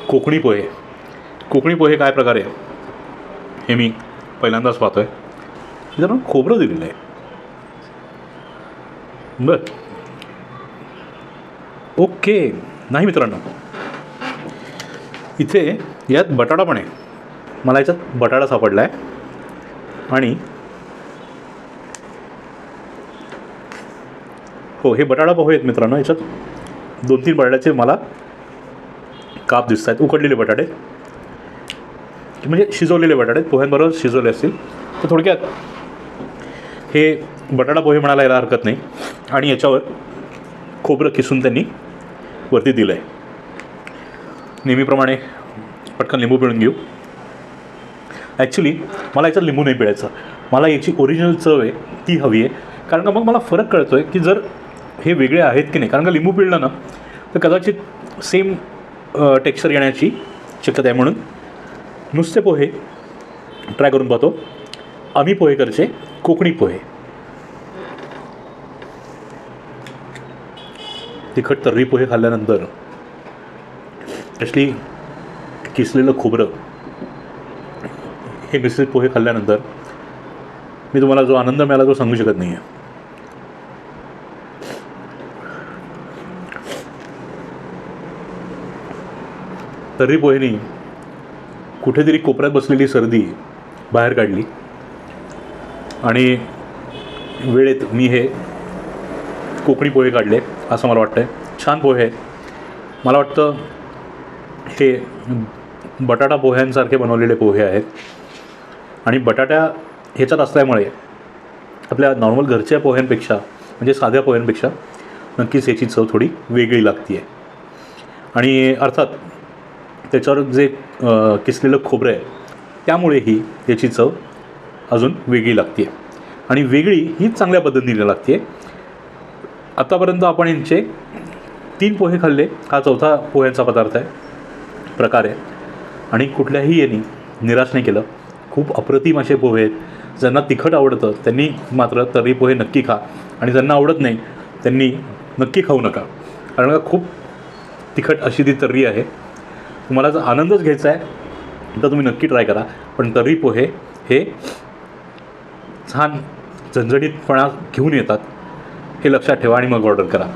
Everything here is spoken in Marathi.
कोकणी पोहे. कोकणी पोहे काय प्रकार आहे हे मी पहिल्यांदाच पाहतो आहे. इथं खोबरं दिलेलं आहे. बरं, ओके. नाही मित्रांनो, इथे यात बटाटा पण आहे. मला याच्यात बटाटा सापडला आहे आणि हो, हे बटाटा पोहे आहेत मित्रांनो. याच्यात 2-3 बटाट्याचे मला काप दिसत आहेत. उकडलेले बटाटे म्हणजे शिजवलेले बटाटे पोह्यांबरोबर शिजवले असतील. तर थोडक्यात हे बटाटा पोहे म्हणायला यायला हरकत नाही. आणि याच्यावर खोबरं किसून त्यांनी वरती दिलं आहे. नेहमीप्रमाणे पटकन लिंबू पिळून घेऊ. ॲक्च्युली मला याच्यात लिंबू नाही पिळायचं. मला याची ओरिजिनल चव आहे ती हवी आहे. कारण का मग मला फरक कळतो आहे की जर हे वेगळे आहेत की नाही. कारण का लिंबू पिळलं ना तर कदाचित सेम टेक्स्चर येण्याची शक्यता आहे. म्हणून नुसते पोहे ट्राय करून पाहतो. आम्ही पोहेकरचे कोकणी पोहे. तिखट तर्री पोहे खाल्ल्यानंतर ॲक्च्युली किसलेलं खोबरं हे मिश्रित पोहे खाल्ल्यानंतर मी तुम्हाला जो आनंद मिळाला तो सांगू शकत नाही आहे. तर्री पोहेनी कुठेतरी कोपऱ्यात बसलेली सर्दी बाहेर काढली आणि वेळेत मी हे कोकणी पोहे काढले असं मला वाटतं आहे. छान पोहे आहेत. मला वाटतं हे बटाटा पोह्यांसारखे बनवलेले पोहे आहेत आणि बटाट्या ह्याच्यात असल्यामुळे आपल्या नॉर्मल घरच्या पोह्यांपेक्षा म्हणजे साध्या पोह्यांपेक्षा नक्कीच याची चव थोडी वेगळी लागते आहे. आणि अर्थात त्याच्यावर जे किसलेलं खोबरं आहे त्यामुळेही याची चव अजून वेगळी लागते आहे. आणि वेगळी ही चांगल्या पद्धतीने लागते आहे. आत्तापर्यंत आपण यांचे 3 पोहे खाल्ले. हा 4था पोह्यांचा प्रकार आहे. आणि कुठल्याही यांनी निराश नाही केलं. खूप अप्रतिम असे पोहे आहेत. ज्यांना तिखट आवडतं त्यांनी मात्र तर्री पोहे नक्की खा आणि ज्यांना आवडत नाही त्यांनी नक्की खाऊ नका. कारण का खूप तिखट अशी ती तर्री आहे. तुम्हाला जर आनंदच घ्यायचा आहे तर तुम्ही नक्की ट्राय करा. पण तर्री पोहे हे छान झणझणीतपणा घेऊन येतात हे लक्षात ठेवा आणि मग ऑर्डर करा.